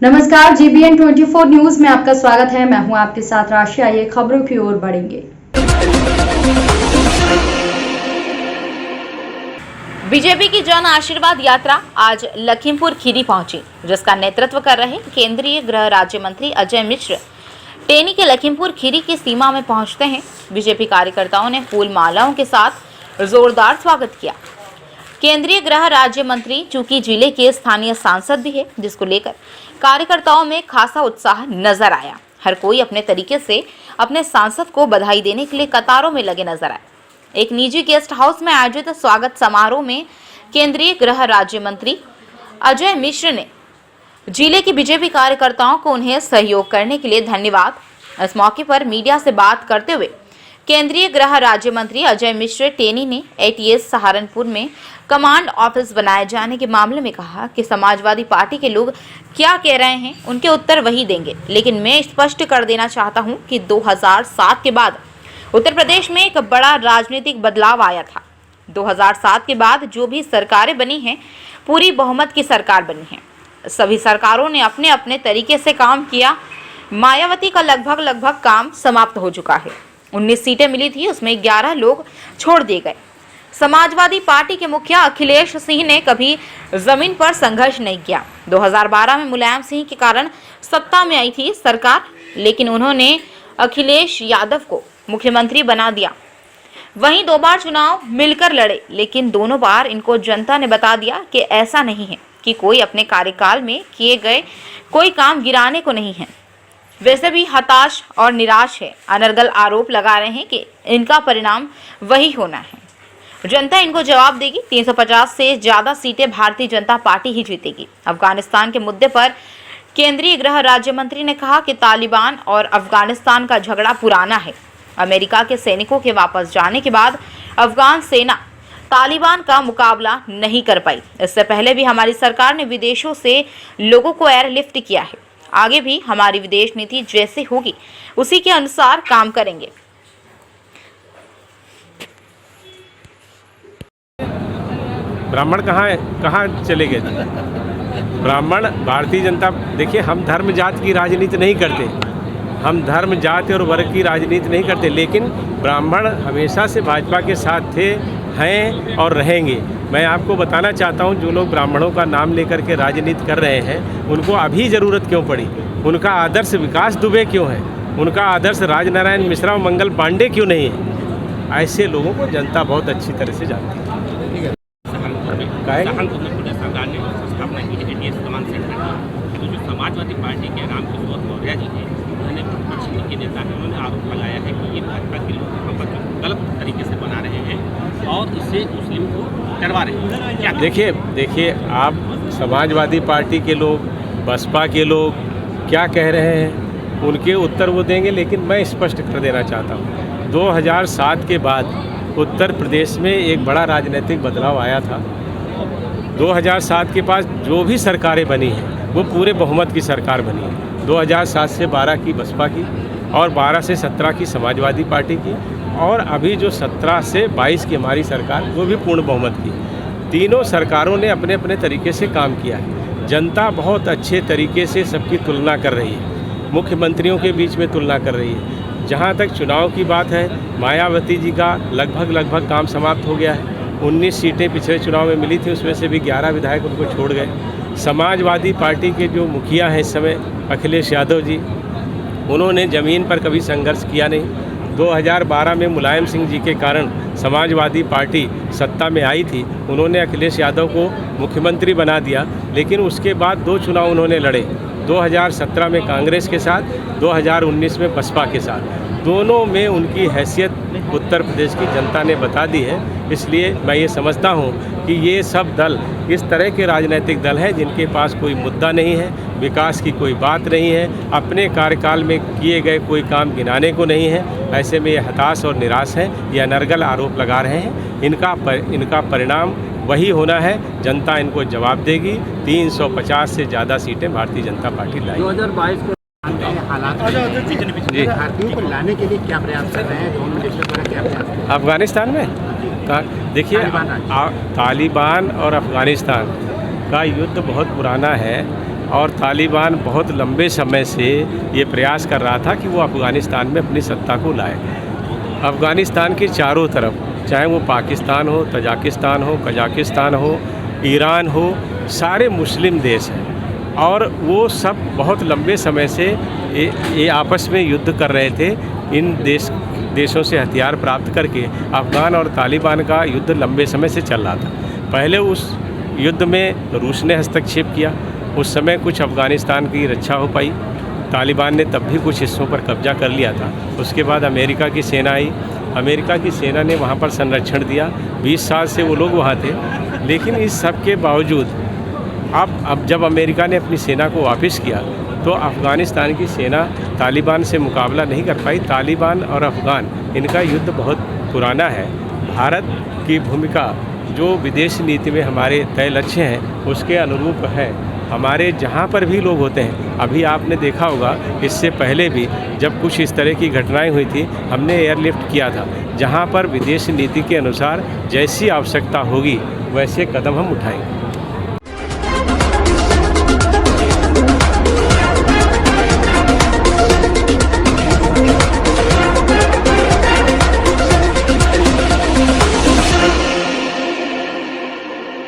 नमस्कार, GBN 24 news में आपका स्वागत है। मैं हूं आपके साथ राशि। आइए खबरों की ओर बढ़ेंगे। बीजेपी की जन आशीर्वाद यात्रा आज लखीमपुर खीरी पहुंची, जिसका नेतृत्व कर रहे केंद्रीय गृह राज्य मंत्री अजय मिश्र टेनी के लखीमपुर खीरी की सीमा में पहुंचते हैं। बीजेपी कार्यकर्ताओं ने फूल मालाओं के साथ जोरदार स्वागत किया। केंद्रीय गृह राज्य मंत्री चूंकि जिले के स्थानीय सांसद भी है, जिसको लेकर कार्यकर्ताओं में खासा उत्साह नजर आया। हर कोई अपने तरीके से अपने सांसद को बधाई देने के लिए कतारों में लगे नजर आए। एक निजी गेस्ट हाउस में आयोजित स्वागत समारोह में केंद्रीय गृह राज्य मंत्री अजय मिश्र ने जिले के बीजेपी कार्यकर्ताओं को उन्हें सहयोग करने के लिए धन्यवाद। इस मौके पर मीडिया से बात करते हुए केंद्रीय गृह राज्य मंत्री अजय मिश्र टेनी ने ATS सहारनपुर में कमांड ऑफिस बनाए जाने के मामले में कहा कि समाजवादी पार्टी के लोग क्या कह रहे हैं उनके उत्तर वही देंगे, लेकिन मैं स्पष्ट कर देना चाहता हूं कि 2007 के बाद उत्तर प्रदेश में एक बड़ा राजनीतिक बदलाव आया था। 2007 के बाद जो भी सरकारें बनी हैं, पूरी बहुमत की सरकार बनी है। सभी सरकारों ने अपने अपने तरीके से काम किया। मायावती का लगभग काम समाप्त हो चुका है। 19 सीटें मिली थी, उसमें 11 लोग छोड़ दिए गए। समाजवादी पार्टी के मुखिया अखिलेश सिंह ने कभी जमीन पर संघर्ष नहीं किया। 2012 में मुलायम सिंह के कारण सत्ता में आई थी सरकार, लेकिन उन्होंने अखिलेश यादव को मुख्यमंत्री बना दिया। वहीं 2 बार चुनाव मिलकर लड़े, लेकिन दोनों बार इनको जनता ने बता दिया कि ऐसा नहीं है कि कोई अपने कार्यकाल में किए गए कोई काम गिराने को नहीं है। वैसे भी हताश और निराश है। अनर्गल आरोप लगा रहे हैं कि इनका परिणाम वही होना है। जनता इनको जवाब देगी। 350 से ज्यादा सीटें भारतीय जनता पार्टी ही जीतेगी। अफगानिस्तान के मुद्दे पर केंद्रीय गृह राज्य मंत्री ने कहा कि तालिबान और अफगानिस्तान का झगड़ा पुराना है। अमेरिका के सैनिकों के वापस जाने के बाद अफगान सेना तालिबान का मुकाबला नहीं कर पाई। इससे पहले भी हमारी सरकार ने विदेशों से लोगों को एयरलिफ्ट किया है। आगे भी हमारी विदेश नीति जैसे होगी उसी के अनुसार काम करेंगे। ब्राह्मण कहाँ चले गए थे? ब्राह्मण भारतीय जनता, देखिए हम धर्म जात की राजनीति नहीं करते, हम धर्म जाति और वर्ग की राजनीति नहीं करते, लेकिन ब्राह्मण हमेशा से भाजपा के साथ थे, हैं और रहेंगे। मैं आपको बताना चाहता हूं, जो लोग ब्राह्मणों का नाम लेकर के राजनीति कर रहे हैं उनको अभी ज़रूरत क्यों पड़ी? उनका आदर्श विकास दुबे क्यों है? उनका आदर्श राजनारायण मिश्रा और मंगल पांडे क्यों नहीं है? ऐसे लोगों को जनता बहुत अच्छी तरह से जानती है। समाजवादी पार्टी के रामकिशोर मौर्य जी हैं, उन्होंने विपक्ष के नेता हैं, उन्होंने आरोप लगाया है कि ये भाजपा के लोग यहाँ पर गलत तरीके से बना रहे हैं और इससे मुस्लिम को डरवा रहे हैं। क्या देखिए आप समाजवादी पार्टी के लोग, बसपा के लोग क्या कह रहे हैं उनके उत्तर वो देंगे, लेकिन मैं स्पष्ट कर देना चाहता हूँ 2007 के बाद उत्तर प्रदेश में एक बड़ा राजनीतिक बदलाव आया था। 2007 के पास जो भी सरकारें बनी हैं वो पूरे बहुमत की सरकार बनी है। 2007 से 12 की बसपा की और 12 से 17 की समाजवादी पार्टी की और अभी जो 17 से 22 की हमारी सरकार वो भी पूर्ण बहुमत की। तीनों सरकारों ने अपने अपने तरीके से काम किया है। जनता बहुत अच्छे तरीके से सबकी तुलना कर रही है, मुख्यमंत्रियों के बीच में तुलना कर रही है। जहाँ तक चुनाव की बात है, मायावती जी का लगभग काम समाप्त हो गया है। 19 सीटें पिछले चुनाव में मिली थी, उसमें से भी 11 विधायक उनको छोड़ गए। समाजवादी पार्टी के जो मुखिया हैं इस समय अखिलेश यादव जी, उन्होंने ज़मीन पर कभी संघर्ष किया नहीं। 2012 में मुलायम सिंह जी के कारण समाजवादी पार्टी सत्ता में आई थी, उन्होंने अखिलेश यादव को मुख्यमंत्री बना दिया, लेकिन उसके बाद 2 चुनाव उन्होंने लड़े, 2017 में कांग्रेस के साथ, 2019 में बसपा के साथ। दोनों में उनकी हैसियत उत्तर प्रदेश की जनता ने बता दी है। इसलिए मैं ये समझता हूँ कि ये सब दल इस तरह के राजनीतिक दल हैं जिनके पास कोई मुद्दा नहीं है, विकास की कोई बात नहीं है, अपने कार्यकाल में किए गए कोई काम गिनाने को नहीं है। ऐसे में ये हताश और निराश हैं, ये अनर्गल आरोप लगा रहे हैं। इनका परिणाम वही होना है, जनता इनको जवाब देगी। 350 से ज़्यादा सीटें भारतीय जनता पार्टी लाई। 2022 को हालात जी भारतीयों को लाने के लिए क्या प्रयास कर रहे हैं? दोनों देशों द्वारा क्या प्रयास? अफगानिस्तान में देखिए, तालिबान और अफगानिस्तान का युद्ध बहुत पुराना है और तालिबान बहुत लंबे समय से ये प्रयास कर रहा था कि वो अफ़गानिस्तान में अपनी सत्ता को लाए। अफ़गानिस्तान के चारों तरफ, चाहे वो पाकिस्तान हो, तजाकिस्तान हो, कजाकिस्तान हो, ईरान हो, सारे मुस्लिम देश हैं और वो सब बहुत लंबे समय से ये आपस में युद्ध कर रहे थे। इन देशों से हथियार प्राप्त करके अफ़गान और तालिबान का युद्ध लंबे समय से चल रहा था। पहले उस युद्ध में रूस ने हस्तक्षेप किया, उस समय कुछ अफ़गानिस्तान की रक्षा हो पाई, तालिबान ने तब भी कुछ हिस्सों पर कब्जा कर लिया था। उसके बाद अमेरिका की सेना आई, अमेरिका की सेना ने वहाँ पर संरक्षण दिया। 20 साल से वो लोग वहाँ थे, लेकिन इस सब के बावजूद अब जब अमेरिका ने अपनी सेना को वापस किया तो अफ़गानिस्तान की सेना तालिबान से मुकाबला नहीं कर पाई। तालिबान और अफ़गान, इनका युद्ध बहुत पुराना है। भारत की भूमिका जो विदेश नीति में हमारे तय लक्ष्य हैं उसके अनुरूप है। हमारे जहाँ पर भी लोग होते हैं, अभी आपने देखा होगा इससे पहले भी जब कुछ इस तरह की घटनाएं हुई थी, हमने एयरलिफ्ट किया था। जहाँ पर विदेश नीति के अनुसार जैसी आवश्यकता होगी वैसे कदम हम उठाएंगे।